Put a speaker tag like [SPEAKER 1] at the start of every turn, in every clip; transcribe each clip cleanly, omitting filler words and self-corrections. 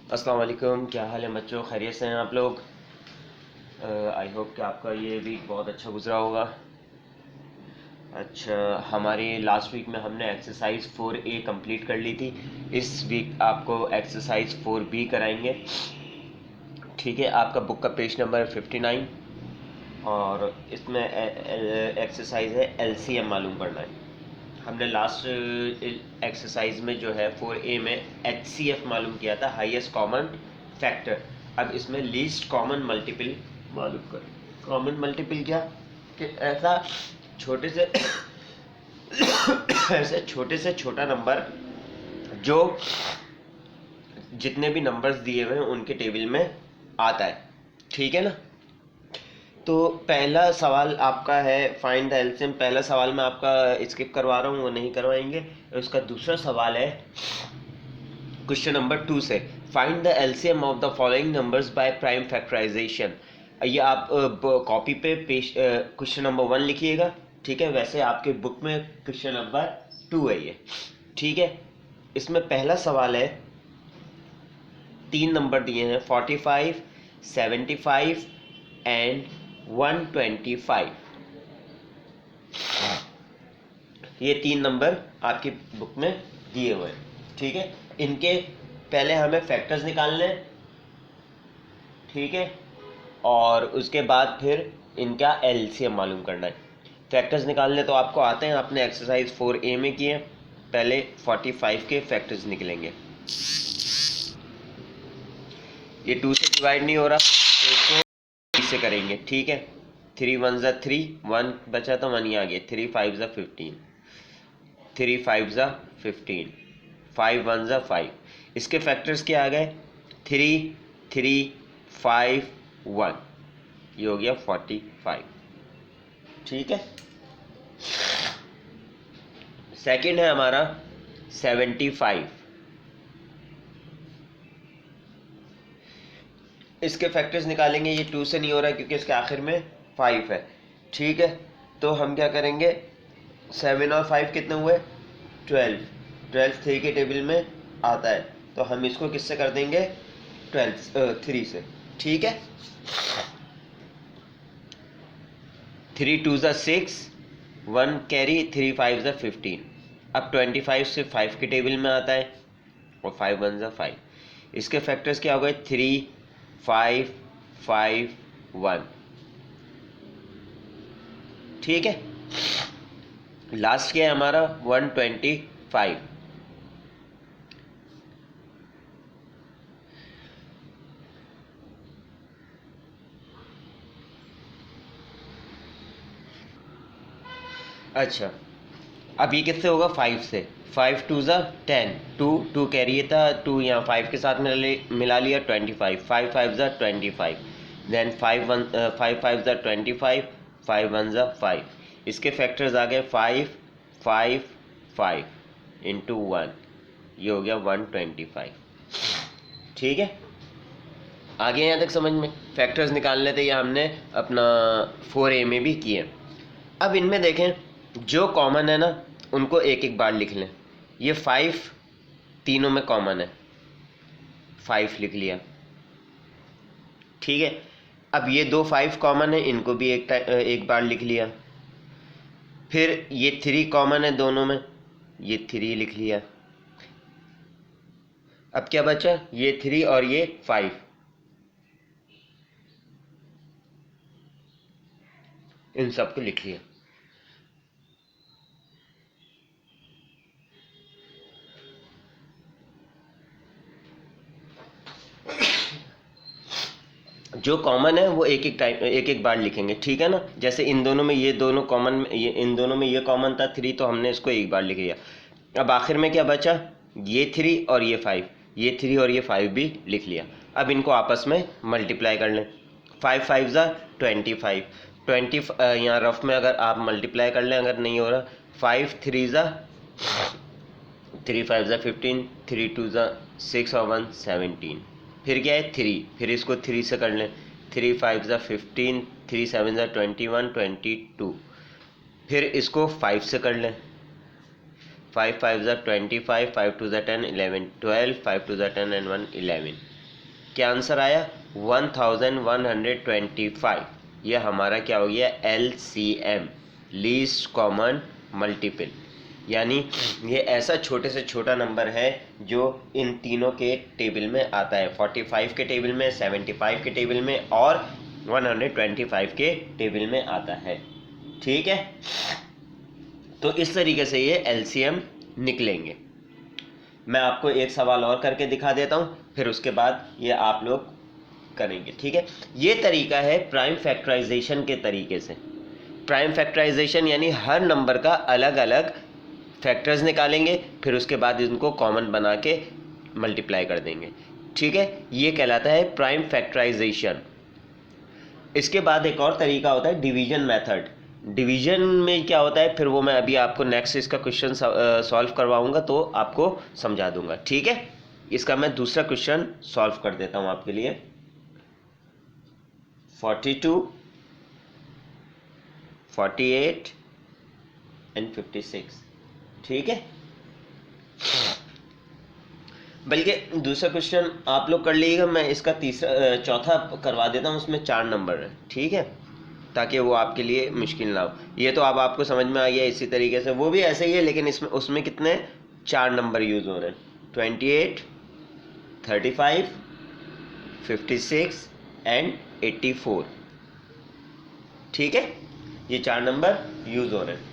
[SPEAKER 1] अस्सलाम वालेकुम, क्या हाल है बच्चों? खैरियत से हैं आप लोग? आई होप कि आपका ये वीक बहुत अच्छा गुजरा होगा। अच्छा, हमारी लास्ट वीक में हमने एक्सरसाइज 4A कंप्लीट कर ली थी। इस वीक आपको एक्सरसाइज 4B कराएंगे। ठीक है, आपका बुक का पेज नंबर 59 और इसमें एक्सरसाइज है LCM मालूम करना है। हमने लास्ट एक्सरसाइज में जो है 4A में HCF मालूम किया था, हाईएस्ट कॉमन फैक्टर। अब इसमें लीस्ट कॉमन मल्टीपल मालूम कर। कॉमन मल्टीपल क्या कि ऐसा छोटे से ऐसे छोटे से छोटा नंबर जो जितने भी नंबर्स दिए हुए हैं उनके टेबल में आता है। ठीक है ना? तो पहला सवाल आपका है फाइंड द एलसीएम। पहला सवाल मैं आपका स्किप करवा रहा हूँ, वो नहीं करवाएंगे। उसका दूसरा सवाल है क्वेश्चन नंबर 2 से, find the LCM of the following numbers by prime factorization. ये आप कॉपी पे पेश क्वेश्चन नंबर 1 लिखिएगा। ठीक है, वैसे आपके बुक में क्वेश्चन नंबर 2 है ये। ठीक है, इसमें पहला सवाल है, 3 नंबर दिए हैं 45, 75 एंड 125। ये 3 नंबर आपकी बुक में दिए हुए हैं। ठीक है, इनके पहले हमें फैक्टर्स निकालने हैं। ठीक है, और उसके बाद फिर इनका एलसीएम मालूम करना है। फैक्टर्स निकालने तो आपको आते हैं, आपने एक्सरसाइज 4A में किए। पहले 45 के फैक्टर्स निकलेंगे। ये 2 से डिवाइड नहीं हो रहा तो इसको 3 से करेंगे। ठीक है, 3 1 ज़ा 3, 1 बचा तो 1 ही आ गया। 3 5 ज़ा 15, 3 5 ज़ा 15, 5 1 ज़ा 5। इसके फैक्टर्स क्या आ गए? 3 3 5 1, ये हो गया 45। ठीक है, सेकंड है हमारा 75। इसके फैक्टर्स निकालेंगे। ये 2 से नहीं हो रहा है क्योंकि इसके आखिर में 5 है। ठीक है, तो हम क्या करेंगे, 7 और 5 कितने हुए? 12। 12 3 के टेबल में आता है, तो हम इसको किससे कर देंगे? 3 से। ठीक है, 3 2 ज़ा 6, 1 कैरी, 3 5 ज़ा 15। अब 25 से 5 के टेबल में आता है और 5 1 ज़ा 5। इसके फैक्टर्स क्या हो गए? 3 5 5 1। ठीक है, लास्ट क्या है हमारा? 125। अच्छा, अब ये किससे होगा? 5 से। 5 2 ज़ा 10, 2 कैरी था, 2 यहाँ 5 के साथ मिला लिया, 25। 5 5 ज़ा 25, देन 5 5 ज़ा 25, 5 1 ज़ा 5। इसके फैक्टर्स आ गए 5 5 5 इंटू 1, ये हो गया 125। ठीक है, आगे यहाँ तक समझ में? फैक्टर्स निकालने थे, ये हमने अपना 4A में भी किए। अब इनमें देखें, जो कॉमन है ना उनको एक एक बार लिख लें। ये 5 तीनों में कॉमन है, 5 लिख लिया। ठीक है, अब ये 2 5 कॉमन है, इनको भी एक बार लिख लिया। फिर ये 3 कॉमन है दोनों में, ये 3 लिख लिया। अब क्या बचा? ये 3 और ये 5, इन सबको लिख लिया। जो कॉमन है वो एक एक बार लिखेंगे। ठीक है ना? जैसे इन दोनों में ये दोनों कॉमन, इन दोनों में ये कॉमन था 3, तो हमने इसको एक बार लिख लिया। अब आखिर में क्या बचा? ये 3 और ये 5, ये 3 और ये 5 भी लिख लिया। अब इनको आपस में मल्टीप्लाई कर लें। 5 5 ज़ा 25, 20 यहाँ रफ में अगर आप मल्टीप्लाई कर लें, अगर नहीं हो रहा, 5 3 ज़ा 3 5 ज़ा 15, 3 2 ज़ा 6 और 1 17। फिर क्या है? 3, फिर इसको 3 से कर लें। 3 5 ज़ा 15, 3 7 ज़ा 21 22। फिर इसको 5 से कर लें। 5 5 ज़ा 25, 5 2 ज़ा 10 11 12, 5 2 ज़ा 10 एंड 1 11। क्या आंसर आया 1125। ये हमारा क्या हो गया LCM, लीस्ट कॉमन मल्टीपल, यानी ये ऐसा छोटे से छोटा नंबर है जो इन तीनों के टेबल में आता है, 45 के टेबल में, 75 के टेबल में और 125 के टेबल में आता है। ठीक है, तो इस तरीके से ये LCM निकलेंगे। मैं आपको एक सवाल और करके दिखा देता हूँ, फिर उसके बाद ये आप लोग करेंगे। ठीक है, ये तरीका है प्राइम फैक्टराइजेशन के तरीके से। प्राइम फैक्टराइजेशन यानी हर नंबर का अलग अलग फैक्टर्स निकालेंगे, फिर उसके बाद इनको कॉमन बना के मल्टीप्लाई कर देंगे। ठीक है, ये कहलाता है प्राइम फैक्टराइजेशन। इसके बाद एक और तरीका होता है डिवीजन मेथड। डिवीजन में क्या होता है फिर वो मैं अभी आपको नेक्स्ट इसका क्वेश्चन सॉल्व करवाऊंगा तो आपको समझा दूंगा। ठीक है, इसका मैं दूसरा क्वेश्चन सॉल्व कर देता हूं आपके लिए। 42, 48 एंड 56। ठीक है, बल्कि दूसरा क्वेश्चन आप लोग कर लीजिएगा, मैं इसका चौथा करवा देता हूँ, उसमें 4 नंबर है। ठीक है, ताकि वो आपके लिए मुश्किल ना हो। ये तो अब आपको समझ में आ गया। इसी तरीके से वो भी ऐसे ही है, लेकिन इसमें उसमें कितने 4 नंबर यूज हो रहे हैं, 28, 35, 56 एंड 84। ठीक है, ये 4 नंबर यूज हो रहे हैं।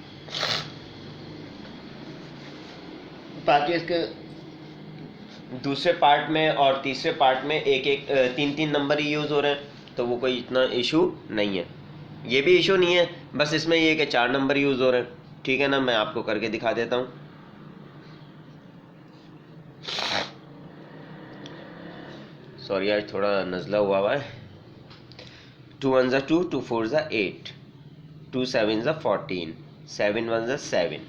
[SPEAKER 1] बाकी इसके दूसरे पार्ट में और तीसरे पार्ट में एक एक 3-3 नंबर ही यूज हो रहे हैं, तो वो कोई इतना इशू नहीं है। ये भी इशू नहीं है, बस इसमें ये कि 4 नंबर यूज हो रहे हैं। ठीक है ना, मैं आपको करके दिखा देता हूं। सॉरी आज थोड़ा नज़ला हुआ है। 2 1 ज़ा 2, 2 4 ज़ा 8, 2 7 ज़ा 14, 7 1 ज़ा 7।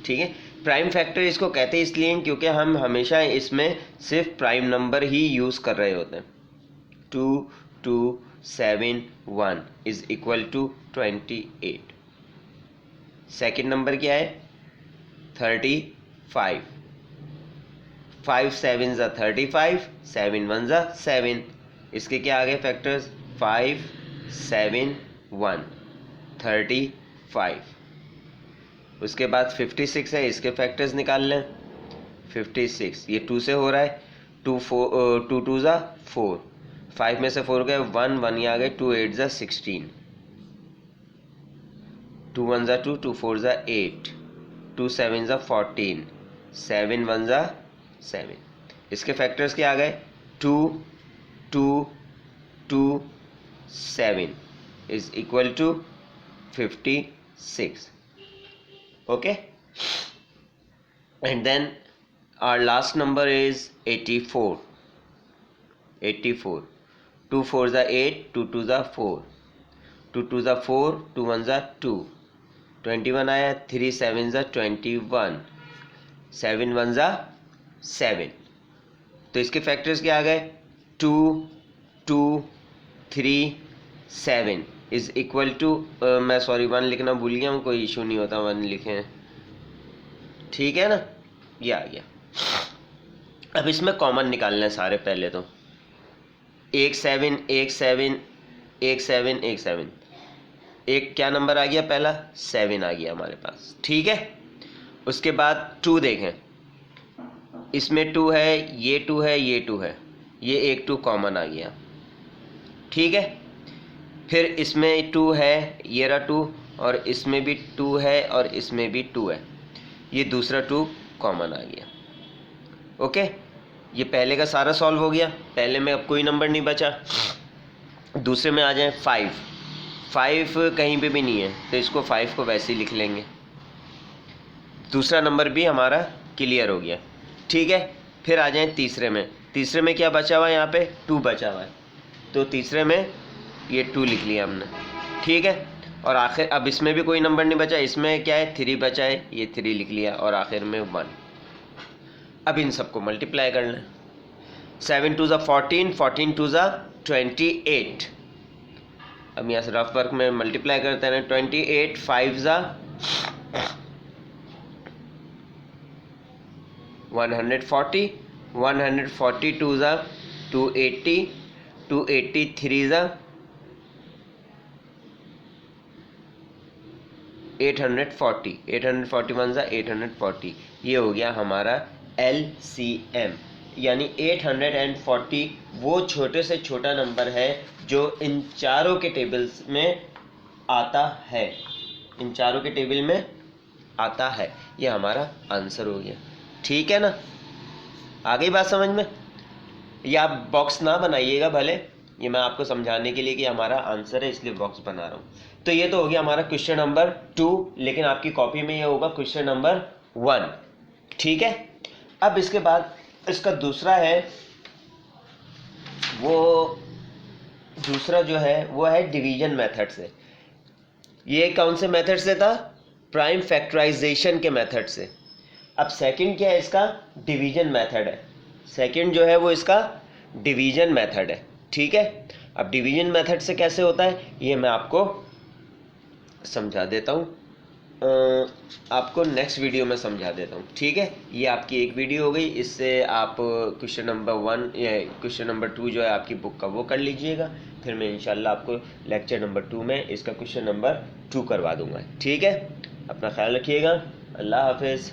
[SPEAKER 1] ठीक है, प्राइम फैक्टर इसको कहते हैं इसलिए क्योंकि हम हमेशा इसमें सिर्फ प्राइम नंबर ही यूज़ कर रहे होते हैं। 2 2 7 1 is equal to 28। Second number क्या है 35, 5 7 ज़ा 35, 7 1 ज़ा 7। इसके क्या आ गए फैक्टर्स 5 7 1 35। उसके बाद 56 है, इसके फैक्टर्स निकाल लें। 56 ये 2 से हो रहा है, 2 2 ज़ा 4, 5 में से 4 गए 1 1 ये आ गए, 2 8 ज़ा 16, 2 1 ज़ा 2, 2 4 ज़ा 8, 2 7 ज़ा 14, 7 1 ज़ा 7। इसके फैक्टर्स क्या आ गए 2 2 2 7 is equal to 56। okay, and then our last number is 84। 2 4 ज़ा 8, 2 2 ज़ा 4, 2 2 ज़ा 4, 2 1 ज़ा 2, 21 आया, 3 7 ज़ा 21, 7 1 ज़ा 7। तो इसके फैक्टर्स क्या आ गए 2 2 3 7 इज इक्वल टू, मैं सॉरी 1 लिखना भूल गया हूँ, कोई इशू नहीं होता 1 लिखें। ठीक है ना, ये आ गया। अब इसमें कॉमन निकालना है सारे। पहले तो 1 7 1 7 1 7 1 7, एक क्या नंबर आ गया पहला 7 आ गया हमारे पास। ठीक है, उसके बाद 2 देखें, इसमें 2 है, ये 2 है, ये 2 है, ये एक 2 कॉमन आ गया। ठीक है, फिर इसमें 2 है, ये रहा 2, और इसमें भी 2 है और इसमें भी 2 है, ये दूसरा 2 कॉमन आ गया। ओके, ये पहले का सारा सॉल्व हो गया। पहले में अब कोई नंबर नहीं बचा। दूसरे में आ जाए 5, 5 कहीं पे भी नहीं है, तो इसको 5 को वैसे ही लिख लेंगे। दूसरा नंबर भी हमारा क्लियर हो गया। ठीक है, फिर आ जाए तीसरे में। तीसरे में क्या बचा हुआ है, यहाँ पे 2 बचा हुआ है, तो तीसरे में ये 2 लिख लिया हमने। ठीक है, और आखिर अब इसमें भी कोई नंबर नहीं बचा, इसमें क्या है 3 बचा है, ये 3 लिख लिया, और आखिर में 1। अब इन सबको मल्टीप्लाई करना है। 7 2 ज़ा 14, 14 2 ज़ा 28। अब यहाँ से रफ वर्क में मल्टीप्लाई करते हैं। 28 5 ज़ा 140, 142 ज़ा 280, 283 ज़ा 840, 841 ज़ा 840, ये हो गया हमारा LCM, यानी 840 वो छोटे से छोटा नंबर है जो इन चारों के टेबल्स में आता है, इन चारों के टेबल में आता है। ये हमारा आंसर हो गया। ठीक है ना, आ गई बात समझ में? ये आप बॉक्स ना बनाइएगा भले, ये मैं आपको समझाने के लिए कि हमारा आंसर है इसलिए बॉक्स बना रहा हूँ। तो ये तो हो गया हमारा क्वेश्चन नंबर 2, लेकिन आपकी कॉपी में ये होगा क्वेश्चन नंबर 1। ठीक है, अब इसके बाद इसका दूसरा है, वो दूसरा जो है वो है डिवीजन मेथड से। ये कौन से मेथड से था? प्राइम फैक्टराइजेशन के मेथड से। अब सेकंड क्या है इसका? डिवीजन मेथड है। सेकंड जो है वो इसका डिवीजन मेथड है। ठीक है, अब डिवीजन मेथड से कैसे होता है ये मैं आपको समझा देता हूँ, आपको नेक्स्ट वीडियो में समझा देता हूँ। ठीक है, ये आपकी एक वीडियो हो गई, इससे आप क्वेश्चन नंबर 1 या क्वेश्चन नंबर 2 जो है आपकी बुक का वो कर लीजिएगा। फिर मैं इंशाल्लाह आपको लेक्चर नंबर 2 में इसका क्वेश्चन नंबर 2 करवा दूंगा। ठीक है, अपना ख्याल रखिएगा। अल्लाह हाफिज़।